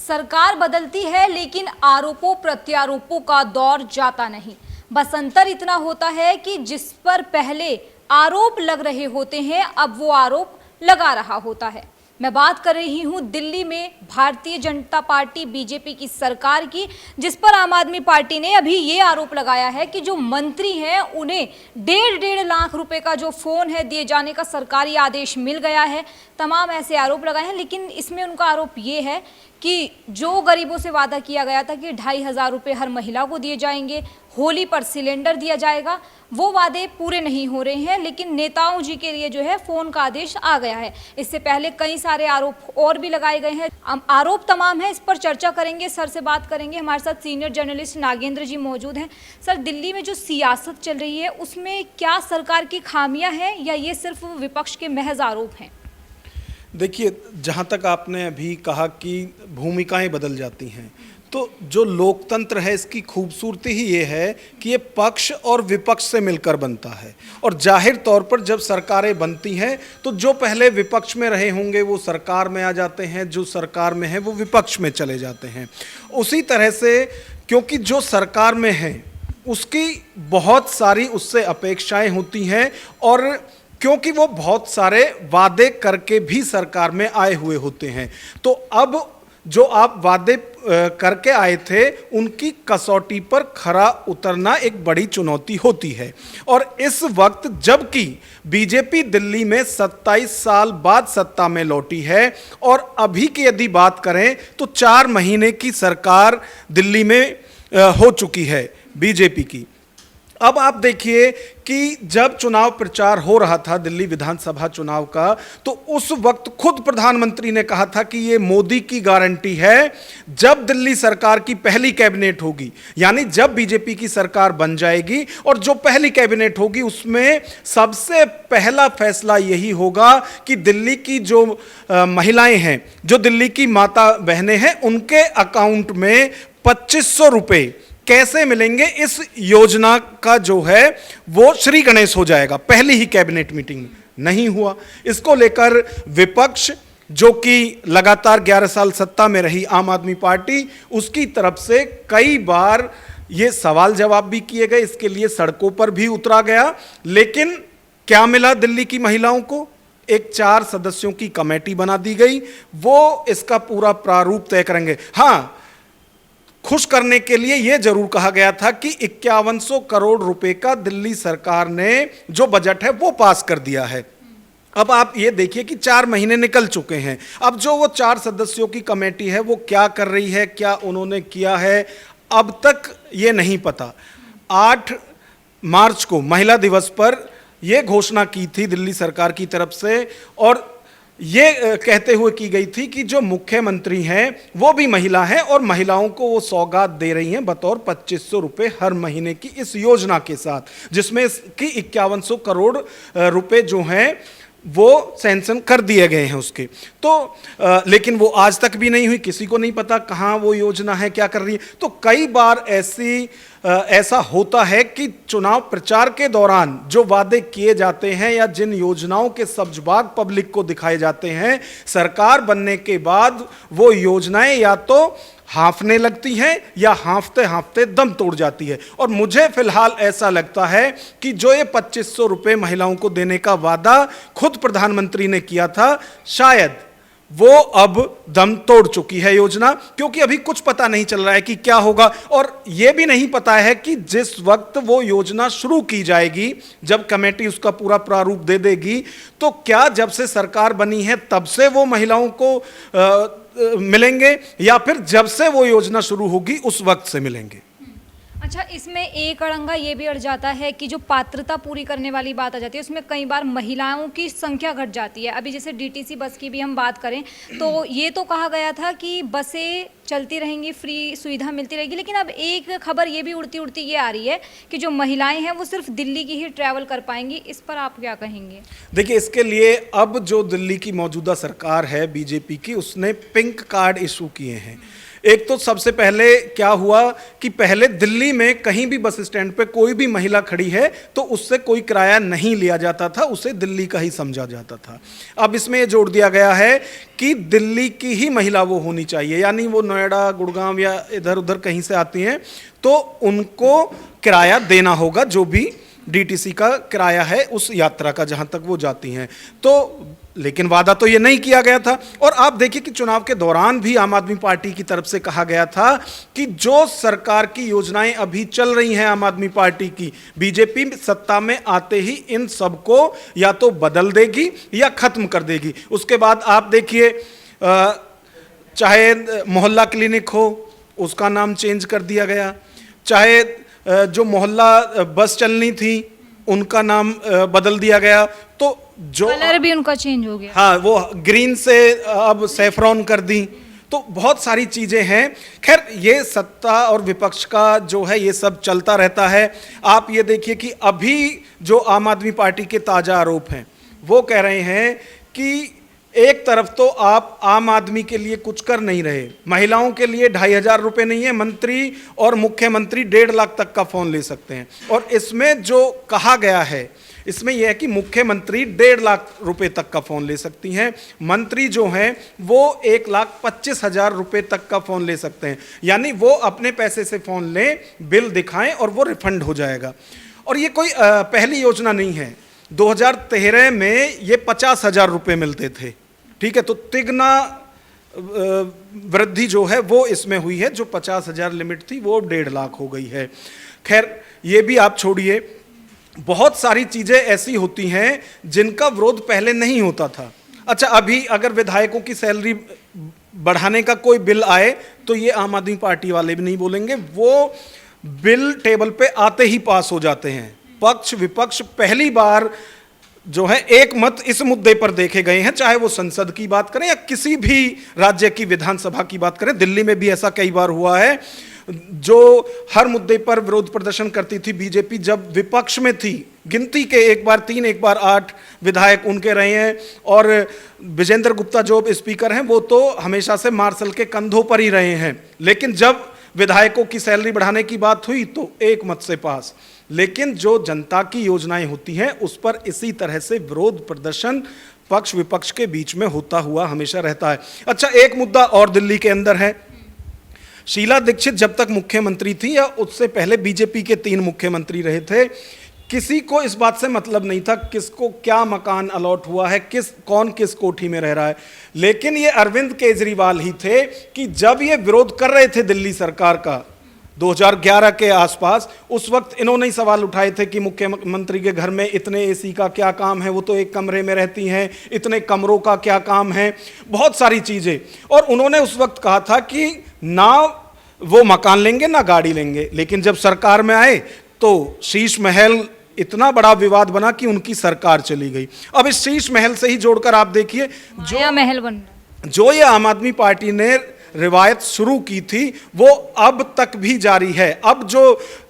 सरकार बदलती है लेकिन आरोपों प्रत्यारोपों का दौर जाता नहीं। बस अंतर इतना होता है कि जिस पर पहले आरोप लग रहे होते हैं अब वो आरोप लगा रहा होता है। मैं बात कर रही हूं दिल्ली में भारतीय जनता पार्टी बीजेपी की सरकार की, जिस पर आम आदमी पार्टी ने अभी ये आरोप लगाया है कि जो मंत्री हैं उन्हें 1.5 लाख रुपए का जो फोन है दिए जाने का सरकारी आदेश मिल गया है। तमाम ऐसे आरोप लगाए हैं, लेकिन इसमें उनका आरोप ये है कि जो गरीबों से वादा किया गया था कि 2,500 रुपये हर महिला को दिए जाएंगे, होली पर सिलेंडर दिया जाएगा, वो वादे पूरे नहीं हो रहे हैं। लेकिन नेताओं जी के लिए जो है फोन का आदेश आ गया है। इससे पहले कई सारे आरोप और भी लगाए गए हैं। आरोप तमाम है, इस पर चर्चा करेंगे, सर से बात करेंगे। हमारे साथ सीनियर जर्नलिस्ट नागेंद्र जी मौजूद हैं। सर, दिल्ली में जो सियासत चल रही है उसमें क्या सरकार की खामियां हैं या ये सिर्फ विपक्ष के महज आरोप हैं? देखिए, जहाँ तक आपने अभी कहा कि भूमिकाएं बदल जाती हैं, तो जो लोकतंत्र है इसकी खूबसूरती ही ये है कि ये पक्ष और विपक्ष से मिलकर बनता है। और जाहिर तौर पर जब सरकारें बनती हैं तो जो पहले विपक्ष में रहे होंगे वो सरकार में आ जाते हैं, जो सरकार में है वो विपक्ष में चले जाते हैं। उसी तरह से क्योंकि जो सरकार में है उसकी बहुत सारी उससे अपेक्षाएं होती हैं, और क्योंकि वो बहुत सारे वादे करके भी सरकार में आए हुए होते हैं, तो अब जो आप वादे करके आए थे उनकी कसौटी पर खरा उतरना एक बड़ी चुनौती होती है। और इस वक्त जबकि बीजेपी दिल्ली में 27 साल बाद सत्ता में लौटी है और अभी की यदि बात करें तो 4 महीने की सरकार दिल्ली में हो चुकी है बीजेपी की। अब आप देखिए कि जब चुनाव प्रचार हो रहा था दिल्ली विधानसभा चुनाव का, तो उस वक्त खुद प्रधानमंत्री ने कहा था कि ये मोदी की गारंटी है, जब दिल्ली सरकार की पहली कैबिनेट होगी, यानी जब बीजेपी की सरकार बन जाएगी और जो पहली कैबिनेट होगी उसमें सबसे पहला फैसला यही होगा कि दिल्ली की जो महिलाएं हैं, जो दिल्ली की माता बहनें हैं, उनके अकाउंट में 2,500 रुपये कैसे मिलेंगे, इस योजना का जो है वो श्री गणेश हो जाएगा। पहली ही कैबिनेट मीटिंग में नहीं हुआ। इसको लेकर विपक्ष, जो कि लगातार 11 साल सत्ता में रही आम आदमी पार्टी, उसकी तरफ से कई बार ये सवाल जवाब भी किए गए, इसके लिए सड़कों पर भी उतरा गया। लेकिन क्या मिला दिल्ली की महिलाओं को? एक 4 सदस्यों की कमेटी बना दी गई, वो इसका पूरा प्रारूप तय करेंगे। हाँ, खुश करने के लिए यह जरूर कहा गया था कि 5100 करोड़ रुपए का दिल्ली सरकार ने जो बजट है वो पास कर दिया है। अब आप ये देखिए कि 4 महीने निकल चुके हैं। अब जो वो 4 सदस्यों की कमेटी है वो क्या कर रही है, क्या उन्होंने किया है, अब तक ये नहीं पता। 8 मार्च को महिला दिवस पर यह घोषणा की थी दिल्ली सरकार की तरफ से, और ये कहते हुए की गई थी कि जो मुख्यमंत्री हैं वो भी महिला हैं और महिलाओं को वो सौगात दे रही हैं बतौर 2,500 रुपये हर महीने की इस योजना के साथ, जिसमें कि 5100 करोड़ रुपए जो हैं वो सैंक्शन कर दिए गए हैं उसके। तो लेकिन वो आज तक भी नहीं हुई, किसी को नहीं पता कहाँ वो योजना है, क्या कर रही है। तो कई बार ऐसा होता है कि चुनाव प्रचार के दौरान जो वादे किए जाते हैं या जिन योजनाओं के सब्जबाग पब्लिक को दिखाए जाते हैं, सरकार बनने के बाद वो योजनाएं या तो हाँफने लगती हैं या हाँफते हाँफते दम तोड़ जाती है। और मुझे फिलहाल ऐसा लगता है कि जो ये 2,500 रुपये महिलाओं को देने का वादा खुद प्रधानमंत्री ने किया था, शायद वो अब दम तोड़ चुकी है योजना, क्योंकि अभी कुछ पता नहीं चल रहा है कि क्या होगा। और यह भी नहीं पता है कि जिस वक्त वो योजना शुरू की जाएगी, जब कमेटी उसका पूरा प्रारूप दे देगी, तो क्या जब से सरकार बनी है तब से वो महिलाओं को मिलेंगे या फिर जब से वो योजना शुरू होगी उस वक्त से मिलेंगे। अच्छा, इसमें एक अड़ंगा ये भी अड़ जाता है कि जो पात्रता पूरी करने वाली बात आ जाती है उसमें कई बार महिलाओं की संख्या घट जाती है। अभी जैसे डीटीसी बस की भी हम बात करें तो ये तो कहा गया था कि बसें चलती रहेंगी, फ्री सुविधा मिलती रहेगी, लेकिन अब एक खबर ये भी उड़ती उड़ती ये आ रही है कि जो महिलाएं हैं वो सिर्फ दिल्ली की ही ट्रैवल कर पाएंगी। इस पर आप क्या कहेंगे? देखिए, इसके लिए अब जो दिल्ली की मौजूदा सरकार है बीजेपी की, उसने पिंक कार्ड इशू किए हैं। एक तो सबसे पहले क्या हुआ कि पहले दिल्ली में कहीं भी बस स्टैंड पे कोई भी महिला खड़ी है तो उससे कोई किराया नहीं लिया जाता था, उसे दिल्ली का ही समझा जाता था। अब इसमें यह जोड़ दिया गया है कि दिल्ली की ही महिला वो होनी चाहिए, यानी वो नोएडा, गुड़गांव या इधर उधर कहीं से आती हैं तो उनको किराया देना होगा, जो भी डीटीसी का किराया है उस यात्रा का, जहां तक वो जाती हैं। तो लेकिन वादा तो ये नहीं किया गया था। और आप देखिए कि चुनाव के दौरान भी आम आदमी पार्टी की तरफ से कहा गया था कि जो सरकार की योजनाएं अभी चल रही हैं आम आदमी पार्टी की, बीजेपी सत्ता में आते ही इन सबको या तो बदल देगी या खत्म कर देगी। उसके बाद आप देखिए, चाहे मोहल्ला क्लिनिक हो उसका नाम चेंज कर दिया गया, चाहे जो मोहल्ला बस चलनी थी उनका नाम बदल दिया गया, तो जो कलर भी उनका चेंज हो गया, हाँ, वो ग्रीन से अब सैफरॉन कर दी। तो बहुत सारी चीजें हैं। खैर, ये सत्ता और विपक्ष का जो है ये सब चलता रहता है। आप ये देखिए कि अभी जो आम आदमी पार्टी के ताजा आरोप हैं वो कह रहे हैं कि एक तरफ तो आप आम आदमी के लिए कुछ कर नहीं रहे, महिलाओं के लिए 2,500 रुपये नहीं है, मंत्री और मुख्यमंत्री 1.5 लाख तक का फोन ले सकते हैं। और इसमें जो कहा गया है इसमें यह है कि मुख्यमंत्री 1.5 लाख रुपए तक का फोन ले सकती हैं, मंत्री जो हैं वो 1,25,000 रुपए तक का फोन ले सकते हैं, यानी वो अपने पैसे से फोन लें, बिल दिखाएं और वो रिफंड हो जाएगा। और ये कोई पहली योजना नहीं है, 2013 में ये 50,000 रुपये मिलते थे, ठीक है। तो तिगना वृद्धि जो है वो इसमें हुई है, जो 50,000 लिमिट थी वो 1.5 लाख हो गई है। खैर, ये भी आप छोड़िए, बहुत सारी चीजें ऐसी होती हैं जिनका विरोध पहले नहीं होता था। अच्छा, अभी अगर विधायकों की सैलरी बढ़ाने का कोई बिल आए तो ये आम आदमी पार्टी वाले भी नहीं बोलेंगे, वो बिल टेबल पे आते ही पास हो जाते हैं। पक्ष विपक्ष पहली बार जो है एक मत इस मुद्दे पर देखे गए हैं, चाहे वो संसद की बात करें या किसी भी राज्य की विधानसभा की बात करें। दिल्ली में भी ऐसा कई बार हुआ है, जो हर मुद्दे पर विरोध प्रदर्शन करती थी बीजेपी जब विपक्ष में थी। गिनती के एक बार 3, एक बार 8 विधायक उनके रहे हैं, और विजेंद्र गुप्ता जो स्पीकर हैं वो तो हमेशा से मार्शल के कंधों पर ही रहे हैं। लेकिन जब विधायकों की सैलरी बढ़ाने की बात हुई तो एक मत से पास। लेकिन जो जनता की योजनाएं होती हैं उस पर इसी तरह से विरोध प्रदर्शन पक्ष विपक्ष के बीच में होता हुआ हमेशा रहता है। अच्छा, एक मुद्दा और दिल्ली के अंदर है। शीला दीक्षित जब तक मुख्यमंत्री थी या उससे पहले बीजेपी के 3 मुख्यमंत्री रहे थे, किसी को इस बात से मतलब नहीं था किसको क्या मकान अलॉट हुआ है, कौन किस कोठी में रह रहा है। लेकिन ये अरविंद केजरीवाल ही थे कि जब ये विरोध कर रहे थे दिल्ली सरकार का 2011 के आसपास, उस वक्त इन्होंने ही सवाल उठाए थे कि मुख्यमंत्री के घर में इतने एसी का क्या काम है, वो तो एक कमरे में रहती हैं, इतने कमरों का क्या काम है, बहुत सारी चीज़ें। और उन्होंने उस वक्त कहा था कि ना वो मकान लेंगे ना गाड़ी लेंगे। लेकिन जब सरकार में आए तो शीश महल इतना बड़ा विवाद बना कि उनकी सरकार चली गई। अब इस शीश महल से ही जोड़कर आप देखिए, जो महल बन रहा, जो ये आम आदमी पार्टी ने रिवायत शुरू की थी वो अब तक भी जारी है। अब जो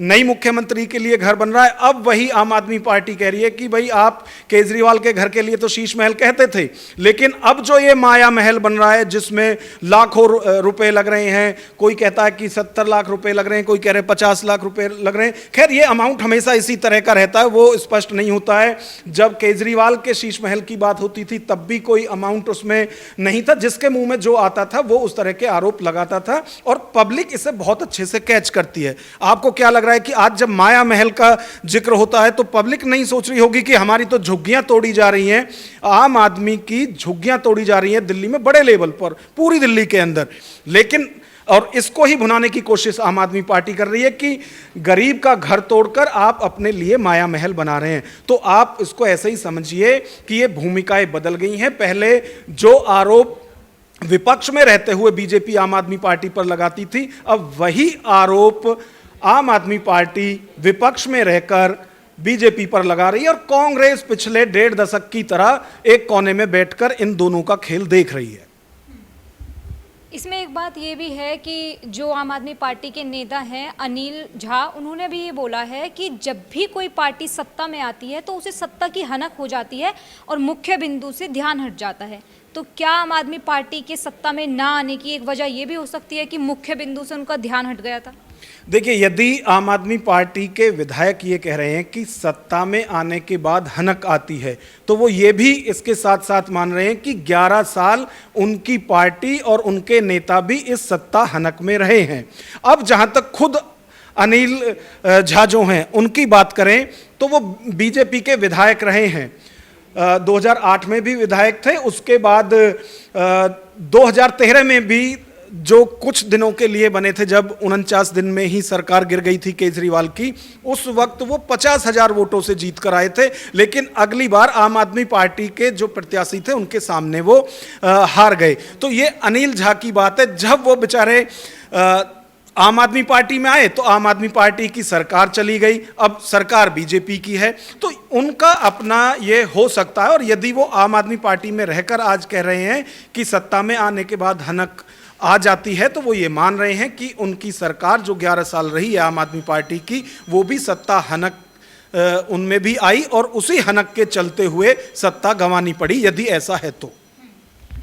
नई मुख्यमंत्री के लिए घर बन रहा है, अब वही आम आदमी पार्टी कह रही है कि भाई आप केजरीवाल के घर के लिए तो शीश महल कहते थे, लेकिन अब जो ये माया महल बन रहा है जिसमें लाखों रुपए लग रहे हैं, कोई कहता है कि 70 लाख रुपए लग रहे हैं, कोई कह रहे हैं 50 लाख रुपए लग रहे हैं। खैर, ये अमाउंट हमेशा इसी तरह का रहता है, वो स्पष्ट नहीं होता है। जब केजरीवाल के शीश महल की बात होती थी तब भी कोई अमाउंट उसमें नहीं था, जिसके मुंह में जो आता था वो उस तरह के आरोप लगाता था, और पब्लिक इसे बहुत अच्छे से कैच करती है। आपको क्या लग रहा है कि आज जब माया महल का जिक्र होता है तो पब्लिक नहीं सोच रही होगी कि हमारी तो झुग्गियां तोड़ी जा रही हैं, आम आदमी की झुग्गियां तोड़ी जा रही हैं दिल्ली में बड़े लेवल पर, पूरी दिल्ली के अंदर। लेकिन और इसको ही भुनाने की कोशिश आम आदमी पार्टी कर रही है कि गरीब का घर तोड़कर आप अपने लिए माया महल बना रहे हैं। तो आप इसको ऐसे ही समझिए कि ये भूमिकाएं बदल गई हैं। पहले जो आरोप विपक्ष में रहते हुए बीजेपी आम आदमी पार्टी पर लगाती थी, अब वही आरोप आम आदमी पार्टी विपक्ष में रहकर बीजेपी पर लगा रही है, और कांग्रेस पिछले 1.5 दशक की तरह एक कोने में बैठकर इन दोनों का खेल देख रही है। इसमें एक बात ये भी है कि जो आम आदमी पार्टी के नेता हैं अनिल झा, उन्होंने भी ये बोला है कि जब भी कोई पार्टी सत्ता में आती है तो उसे सत्ता की हनक हो जाती है और मुख्य बिंदु से ध्यान हट जाता है। तो क्या आम आदमी पार्टी के सत्ता में ना आने की एक वजह ये भी हो सकती है कि मुख्य बिंदु से उनका ध्यान हट गया था? देखिए, यदि आम आदमी पार्टी के विधायक ये कह रहे हैं कि सत्ता में आने के बाद हनक आती है, तो वो ये भी इसके साथ साथ मान रहे हैं कि 11 साल उनकी पार्टी और उनके नेता भी इस सत्ता हनक में रहे हैं। अब जहां तक खुद अनिल झा जो हैं उनकी बात करें तो वो बीजेपी के विधायक रहे हैं। 2008 में भी विधायक थे, उसके बाद 2013 में भी जो कुछ दिनों के लिए बने थे, जब 49 दिन में ही सरकार गिर गई थी केजरीवाल की, उस वक्त वो 50,000 वोटों से जीत कर आए थे। लेकिन अगली बार आम आदमी पार्टी के जो प्रत्याशी थे उनके सामने वो हार गए। तो ये अनिल झा की बात है। जब वो बेचारे आम आदमी पार्टी में आए तो आम आदमी पार्टी की सरकार चली गई, अब सरकार बीजेपी की है, तो उनका अपना ये हो सकता है। और यदि वो आम आदमी पार्टी में रहकर आज कह रहे हैं कि सत्ता में आने के बाद हनक आ जाती है, तो वो ये मान रहे हैं कि उनकी सरकार जो 11 साल रही है आम आदमी पार्टी की, वो भी सत्ता हनक उनमें भी आई और उसी हनक के चलते हुए सत्ता गंवानी पड़ी, यदि ऐसा है तो।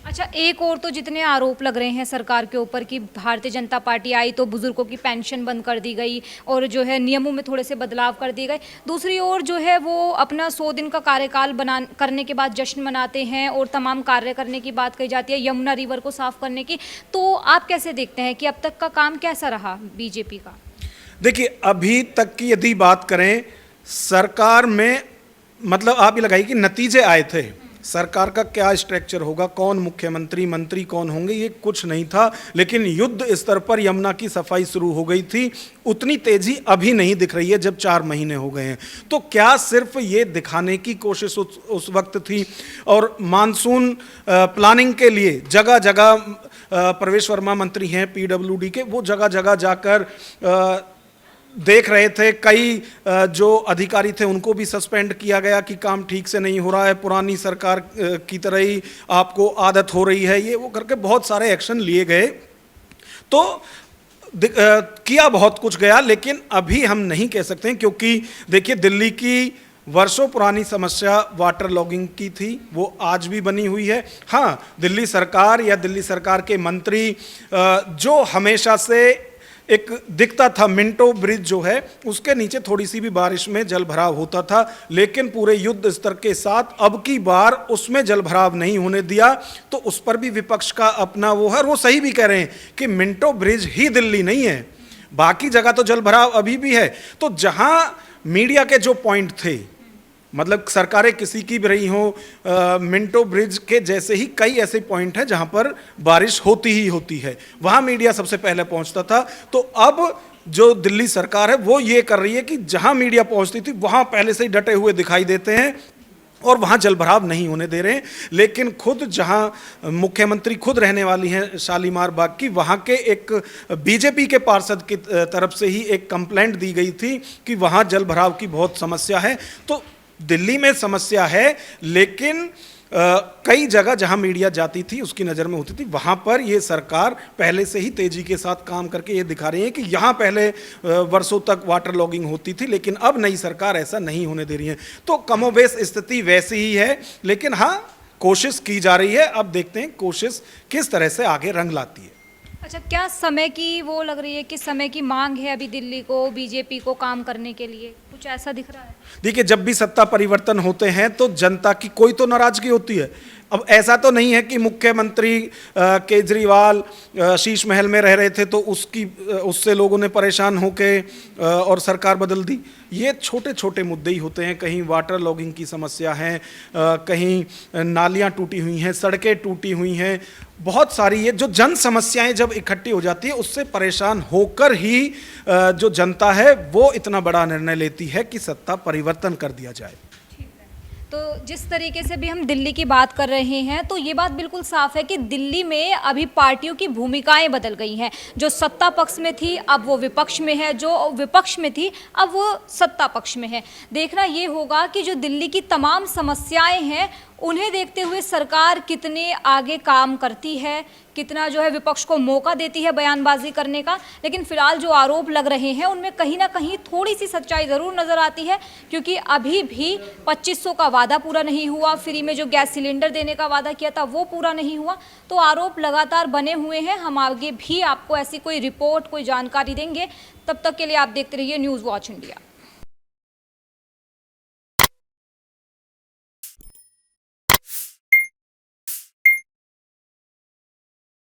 अच्छा, एक और तो जितने आरोप लग रहे हैं सरकार के ऊपर कि भारतीय जनता पार्टी आई तो बुजुर्गों की पेंशन बंद कर दी गई और जो है नियमों में थोड़े से बदलाव कर दिए गए, दूसरी ओर जो है वो अपना 100 दिन का कार्यकाल करने के बाद जश्न मनाते हैं और तमाम कार्य करने की बात कही जाती है, यमुना रिवर को साफ करने की। तो आप कैसे देखते हैं कि अब तक का काम कैसा रहा बीजेपी का? देखिए, अभी तक की यदि बात करें सरकार में, मतलब आप ये लगाइए कि नतीजे आए थे, सरकार का क्या स्ट्रक्चर होगा, कौन मुख्यमंत्री, मंत्री कौन होंगे, ये कुछ नहीं था। लेकिन युद्ध स्तर पर यमुना की सफाई शुरू हो गई थी, उतनी तेजी अभी नहीं दिख रही है जब 4 महीने हो गए हैं। तो क्या सिर्फ ये दिखाने की कोशिश उस वक्त थी? और मानसून प्लानिंग के लिए जगह जगह प्रवेश वर्मा मंत्री हैं पीडब्ल्यूडी के, वो जगह जगह जाकर देख रहे थे। कई जो अधिकारी थे उनको भी सस्पेंड किया गया कि काम ठीक से नहीं हो रहा है, पुरानी सरकार की तरह ही आपको आदत हो रही है, ये वो करके बहुत सारे एक्शन लिए गए। तो किया बहुत कुछ गया, लेकिन अभी हम नहीं कह सकते हैं, क्योंकि देखिए दिल्ली की वर्षों पुरानी समस्या वाटर लॉगिंग की थी, वो आज भी बनी हुई है। हाँ, दिल्ली सरकार या दिल्ली सरकार के मंत्री जो हमेशा से एक दिखता था, मिंटो ब्रिज जो है उसके नीचे थोड़ी सी भी बारिश में जल भराव होता था, लेकिन पूरे युद्ध स्तर के साथ अब की बार उसमें जल भराव नहीं होने दिया। तो उस पर भी विपक्ष का अपना वो है, और वो सही भी कह रहे हैं कि मिंटो ब्रिज ही दिल्ली नहीं है, बाकी जगह तो जल भराव अभी भी है। तो जहां मीडिया के जो पॉइंट थे, मतलब सरकारें किसी की भी रही हो, मिंटो ब्रिज के जैसे ही कई ऐसे पॉइंट हैं जहां पर बारिश होती ही होती है, वहां मीडिया सबसे पहले पहुंचता था। तो अब जो दिल्ली सरकार है वो ये कर रही है कि जहां मीडिया पहुंचती थी वहां पहले से ही डटे हुए दिखाई देते हैं और वहां जलभराव नहीं होने दे रहे हैं। लेकिन खुद जहां मुख्यमंत्री खुद रहने वाली हैं शालीमार बाग की, वहां के एक बीजेपी के पार्षद की तरफ से ही एक कंप्लेंट दी गई थी कि वहां जलभराव की बहुत समस्या है। तो दिल्ली में समस्या है, लेकिन कई जगह जहां मीडिया जाती थी उसकी नज़र में होती थी, वहां पर ये सरकार पहले से ही तेजी के साथ काम करके ये दिखा रही है कि यहां पहले वर्षों तक वाटर लॉगिंग होती थी, लेकिन अब नई सरकार ऐसा नहीं होने दे रही है। तो कमोबेश स्थिति वैसी ही है, लेकिन हाँ, कोशिश की जा रही है। अब देखते हैं कोशिश किस तरह से आगे रंग लाती है। अच्छा, क्या समय की वो लग रही है कि समय की मांग है अभी दिल्ली को, बीजेपी को काम करने के लिए, कुछ ऐसा दिख रहा है? देखिए, जब भी सत्ता परिवर्तन होते हैं तो जनता की कोई तो नाराजगी होती है। अब ऐसा तो नहीं है कि मुख्यमंत्री केजरीवाल शीश महल में रह रहे थे तो उससे लोगों ने परेशान होके और सरकार बदल दी। ये छोटे छोटे मुद्दे ही होते हैं, कहीं वाटर लॉगिंग की समस्या है, कहीं नालियां टूटी हुई हैं, सड़कें टूटी हुई हैं, बहुत सारी ये जो जन समस्याएं जब इकट्ठी हो जाती है उससे परेशान होकर ही जो जनता है वो इतना बड़ा निर्णय लेती है कि सत्ता परिवर्तन कर दिया जाए। तो जिस तरीके से भी हम दिल्ली की बात कर रहे हैं तो ये बात बिल्कुल साफ है कि दिल्ली में अभी पार्टियों की भूमिकाएं बदल गई हैं। जो सत्ता पक्ष में थी अब वो विपक्ष में है, जो विपक्ष में थी अब वो सत्ता पक्ष में है। देखना ये होगा कि जो दिल्ली की तमाम समस्याएं हैं उन्हें देखते हुए सरकार कितने आगे काम करती है, कितना जो है विपक्ष को मौका देती है बयानबाजी करने का। लेकिन फिलहाल जो आरोप लग रहे हैं उनमें कहीं ना कहीं थोड़ी सी सच्चाई ज़रूर नज़र आती है, क्योंकि अभी भी 2500 का वादा पूरा नहीं हुआ, फ्री में जो गैस सिलेंडर देने का वादा किया था वो पूरा नहीं हुआ। तो आरोप लगातार बने हुए हैं। हम आगे भी आपको ऐसी कोई रिपोर्ट, कोई जानकारी देंगे। तब तक के लिए आप देखते रहिए न्यूज़ वॉच इंडिया।